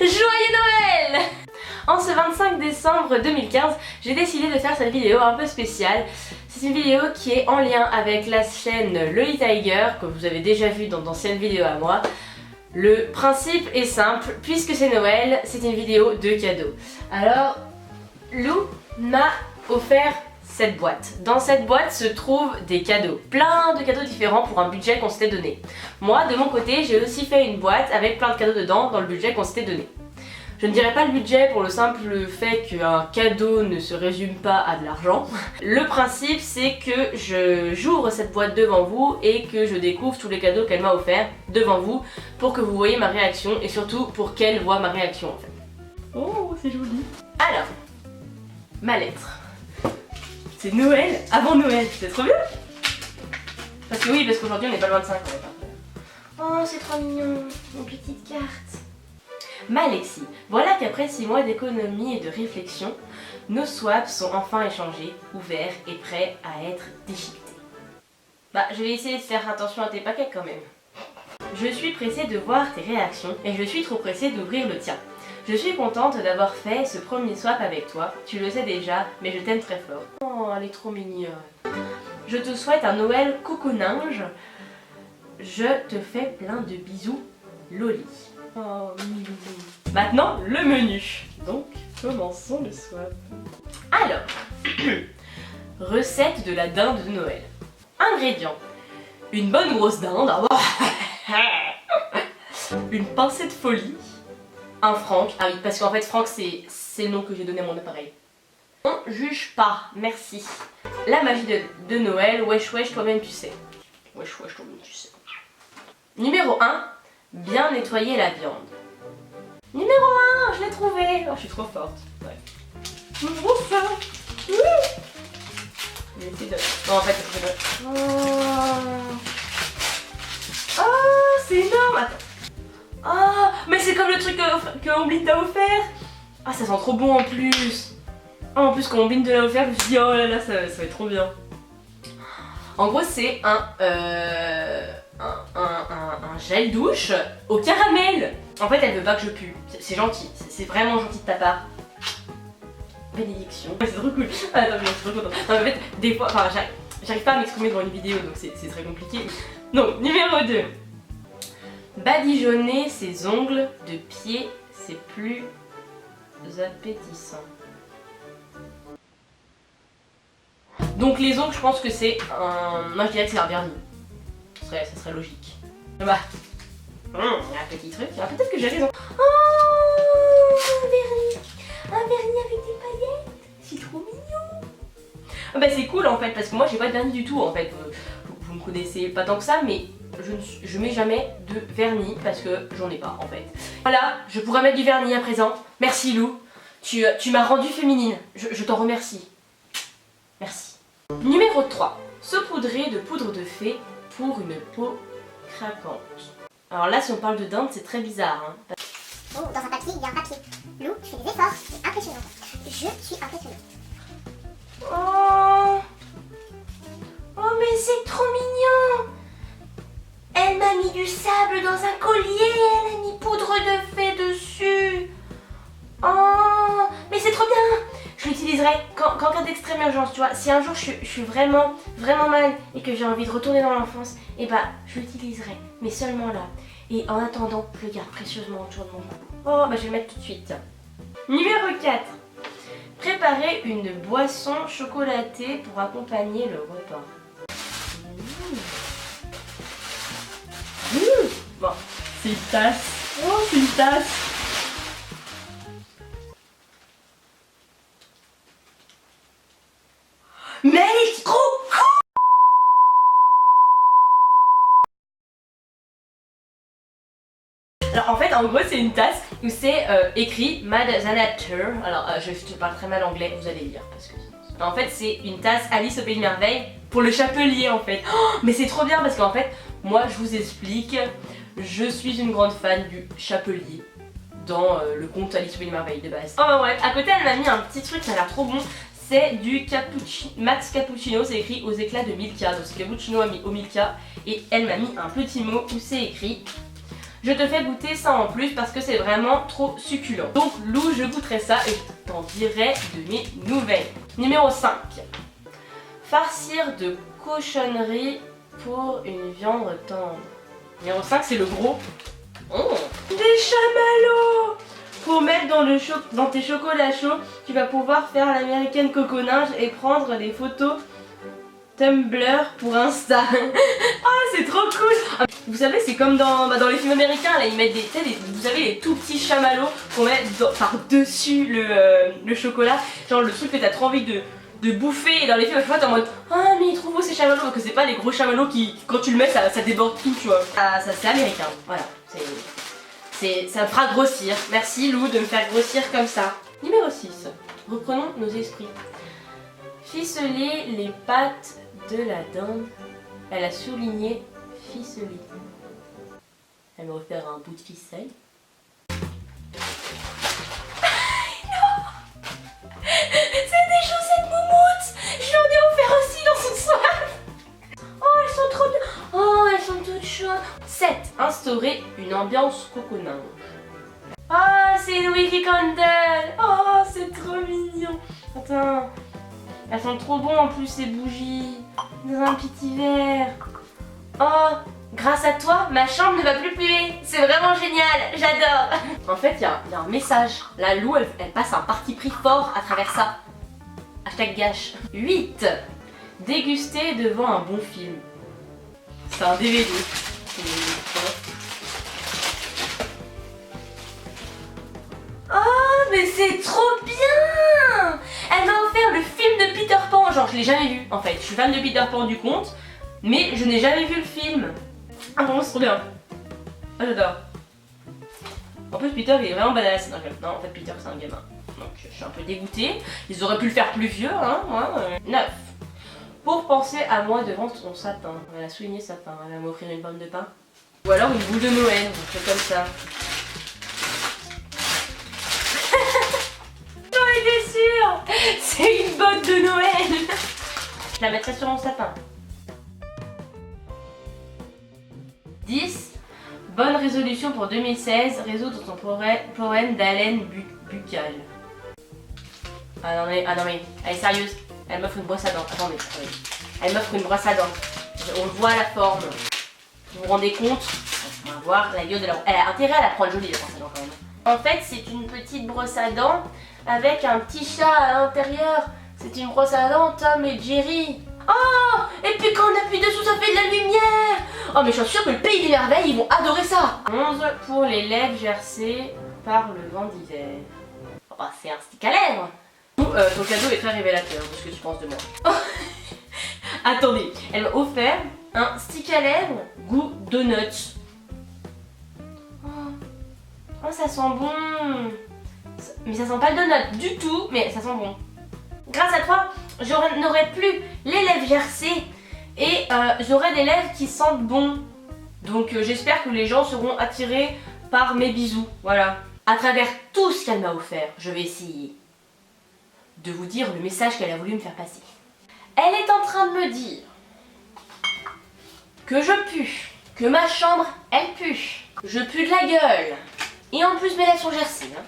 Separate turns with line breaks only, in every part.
Joyeux Noël! En ce 25 décembre 2015, j'ai décidé de faire cette vidéo un peu spéciale. C'est une vidéo qui est en lien avec la chaîne Loli Tiger, que vous avez déjà vu dans d'anciennes vidéos à moi. Le principe est simple, puisque c'est Noël, c'est une vidéo de cadeaux. Alors, Lou m'a offert cette boîte. Dans cette boîte se trouvent des cadeaux, plein de cadeaux différents pour un budget qu'on s'était donné. Moi, de mon côté, j'ai aussi fait une boîte avec plein de cadeaux dedans dans le budget qu'on s'était donné. Je ne dirais pas le budget pour le simple fait qu'un cadeau ne se résume pas à de l'argent. Le principe, c'est que j'ouvre cette boîte devant vous et que je découvre tous les cadeaux qu'elle m'a offerts devant vous pour que vous voyez ma réaction et surtout pour qu'elle voit ma réaction en fait. Oh, c'est joli. Alors, ma lettre. C'est Noël avant Noël, c'est trop bien. Parce que oui, parce qu'aujourd'hui on n'est pas le 25 quand même. Oh, c'est trop mignon, une petite carte. Malexie, voilà qu'après 6 mois d'économie et de réflexion, nos swaps sont enfin échangés, ouverts et prêts à être déchiquetés. Bah, je vais essayer de faire attention à tes paquets quand même. Je suis pressée de voir tes réactions et je suis trop pressée d'ouvrir le tien. Je suis contente d'avoir fait ce premier swap avec toi, tu le sais déjà, mais je t'aime très fort. Oh, elle est trop mignonne. Je te souhaite un Noël cocooninge. Je te fais plein de bisous, Loli. Oh, mignon. Maintenant, le menu. Donc, commençons le swap. Alors, recette de la dinde de Noël. Ingrédients. Une bonne grosse dinde. Une pincée de folie. Un Franck. Ah oui, parce qu'en fait, Franck, c'est le nom que j'ai donné à mon appareil. On juge pas, merci. La magie de Noël. Wesh wesh, toi-même tu sais. Wesh wesh, toi-même tu sais. Numéro 1. Bien nettoyer la viande. Numéro 1, je l'ai trouvé. Oh, je suis trop forte. Ouais. Ouvre ça. Non, en fait, c'est très bon. Oh, c'est énorme. Attends. Oh, mais c'est comme le truc que Ombline t'a offert. Ah, ça sent trop bon en plus. Oh, en plus, quand Ombline te l'a offert, je me suis dit, oh là là, ça va être trop bien. En gros, c'est un gel douche au caramel. En fait, elle veut pas que je pue. C'est gentil, c'est vraiment gentil de ta part. Bénédiction. C'est trop cool. Ah non, mais je suis trop contente. Non, en fait, des fois, enfin, j'arrive pas à m'exprimer devant une vidéo, donc c'est très compliqué. Donc, numéro 2. Badigeonner ses ongles de pied, c'est plus appétissant. Donc les ongles, je pense que c'est un... Moi, je dirais que c'est un vernis. Ça serait logique. Bah, il y a un petit truc. Ah, peut-être que j'ai raison. Oh, un vernis. Un vernis avec des paillettes. C'est trop mignon. Ah bah c'est cool en fait, parce que moi j'ai pas de vernis du tout en fait. Vous me connaissez pas tant que ça, mais je mets jamais de vernis parce que j'en ai pas en fait. Voilà, je pourrais mettre du vernis à présent. Merci Lou. Tu m'as rendue féminine. Je t'en remercie. Merci. Numéro 3. Saupoudrer de poudre de fée pour une peau craquante. Alors là, si on parle de dinde, c'est très bizarre. Hein.
Oh, dans un papier, il y a un papier. Lou, tu fais des efforts, c'est impressionnant. Je suis impressionnée.
Oh, oh mais c'est trop mignon. Elle m'a mis du sable dans un collier, elle a mis poudre de fée dessus. Oh, mais c'est trop bien. Je l'utiliserai qu'en cas d'extrême urgence, tu vois. Si un jour je suis vraiment mal et que j'ai envie de retourner dans l'enfance, et bah je l'utiliserai, mais seulement là. Et en attendant, je le garde précieusement autour de mon cou. Oh, bah je vais le mettre tout de suite. Numéro 4. Préparer une boisson chocolatée pour accompagner le repas. Bon, c'est une tasse. Oh, c'est une tasse. Mais elle est trop cool! Alors en fait, en gros, c'est une tasse où c'est écrit Mad Zanator. Alors je te parle très mal anglais, vous allez lire parce que... En fait, c'est une tasse Alice au Pays des Merveilles pour le chapelier en fait. Oh, mais c'est trop bien parce qu'en fait, moi je vous explique, je suis une grande fan du chapelier dans le conte Alice au Pays des Merveilles de base. Oh bah bref, à côté elle m'a mis un petit truc, ça a l'air trop bon. C'est du Max Cappuccino, c'est écrit aux éclats de Milka. Donc c'est cappuccino au Milka. Et elle m'a mis un petit mot où c'est écrit Je te fais goûter ça en plus parce que c'est vraiment trop succulent. Donc Lou, je goûterai ça et je t'en dirai de mes nouvelles. Numéro 5. Farcir de cochonnerie pour une viande tendre. Numéro 5, c'est le gros. Oh, des chamallows pour mettre dans tes chocolats chauds. Tu vas pouvoir faire l'américaine coconage et prendre des photos Tumblr pour Insta. Ah, c'est trop cool. Vous savez, c'est comme dans les films américains, là ils mettent vous savez, les tout petits chamallows qu'on met par-dessus le chocolat. Genre le truc que t'as trop envie de bouffer, et dans les films à chaque fois t'es en mode ah mais il est trop beau ces chamallows, parce que c'est pas les gros chamallows qui quand tu le mets ça déborde tout, tu vois. Ah, ça c'est américain, voilà. Ça me fera grossir. Merci Lou de me faire grossir comme ça. Numéro 6. Reprenons nos esprits. Ficeler les pattes de la dinde. Elle a souligné ficeler. Elle me refaire un bout de ficelle. C'est des chaussettes moumoutes. Je l'en ai offert aussi dans son soir. Oh, elles sont trop bien. Oh, elles sont toutes chaudes. 7. Instaurer une ambiance coconage. Ah, c'est une Wiki Candle. Oh, c'est trop mignon. Attends. Elles sont trop bonnes en plus ces bougies. Dans un petit verre. Oh, grâce à toi, ma chambre ne va plus puer. C'est vraiment génial, j'adore. En fait, il y a un message. La Lou, elle passe un parti pris fort à travers ça. Hashtag gâche. 8. Déguster devant un bon film. C'est un DVD. Oh, mais c'est trop bien! Elle m'a offert le film de Peter Pan. Genre, je l'ai jamais vu en fait. Je suis fan de Peter Pan du conte, mais je n'ai jamais vu le film. Ah, vraiment, c'est trop bien. Ah, j'adore. En plus, Peter il est vraiment badass. Non, en fait, Peter c'est un gamin. Donc, je suis un peu dégoûtée. Ils auraient pu le faire plus vieux, hein. 9. Pour penser à moi devant son sapin. Elle a souligné sapin. Elle va m'offrir une pomme de pain. Ou alors une boule de Noël. On fait comme ça. J'en étais sûre. C'est une botte de Noël. Je la mettrai sur mon sapin. 10. Bonne résolution pour 2016. Résoudre son problème d'haleine buccale. Ah non mais, elle est sérieuse. Elle m'offre une brosse à dents. Attendez. Elle m'offre une brosse à dents. On voit la forme. Vous vous rendez compte? On va voir la gueule de la... Elle a intérêt à la prendre jolie, la brosse à dents quand même. En fait, c'est une petite brosse à dents avec un petit chat à l'intérieur. C'est une brosse à dents Tom et Jerry. Oh! Et puis quand on appuie dessous, ça fait de la lumière! Oh, mais je suis sûre que le pays des merveilles, ils vont adorer ça! 11 pour les lèvres gercées par le vent d'hiver. Oh, c'est un stick à lèvres! Ton cadeau est très révélateur de ce que tu penses de moi. Oh. Attendez, elle m'a offert un stick à lèvres goût donuts. Oh, ça sent bon! Mais ça sent pas le donut du tout, mais ça sent bon. Grâce à toi, je n'aurai plus les lèvres gercées et j'aurai des lèvres qui sentent bon. Donc j'espère que les gens seront attirés par mes bisous. Voilà. À travers tout ce qu'elle m'a offert, je vais essayer de vous dire le message qu'elle a voulu me faire passer. Elle est en train de me dire que je pue, que ma chambre, elle pue. Je pue de la gueule. Et en plus mes lèvres sont gercées. Hein.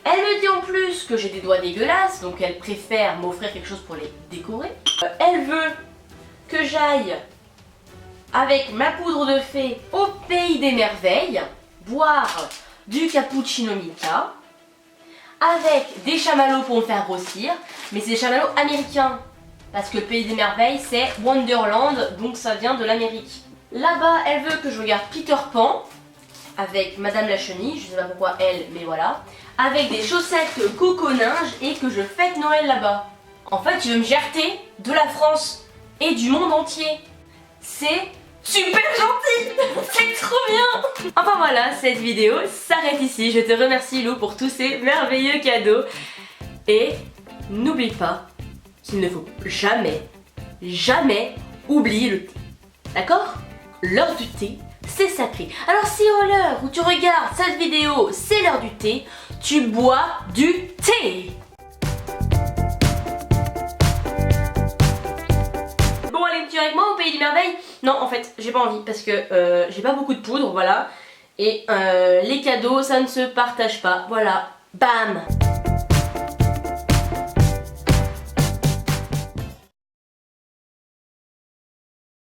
Elle me dit en plus que j'ai des doigts dégueulasses, donc elle préfère m'offrir quelque chose pour les décorer. Elle veut que j'aille avec ma poudre de fée au pays des merveilles, boire du cappuccino Milka, avec des chamallows pour me faire grossir, mais c'est des chamallows américains, parce que le pays des merveilles c'est Wonderland, donc ça vient de l'Amérique. Là-bas, elle veut que je regarde Peter Pan, avec Madame la Chenille, je sais pas pourquoi elle, mais voilà, avec des chaussettes coconage et que je fête Noël là-bas. En fait, je veux me gerter de la France et du monde entier. C'est super gentil. C'est trop bien. Enfin voilà, cette vidéo s'arrête ici. Je te remercie Lou pour tous ces merveilleux cadeaux. Et n'oublie pas qu'il ne faut jamais, jamais oublier le thé. D'accord? L'heure du thé, c'est sacré. Alors si à l'heure où tu regardes cette vidéo, c'est l'heure du thé, tu bois du thé. Bon, allez, tu viens avec moi au pays des merveilles? Non, en fait, j'ai pas envie parce que j'ai pas beaucoup de poudre, voilà. Et les cadeaux, ça ne se partage pas. Voilà, bam!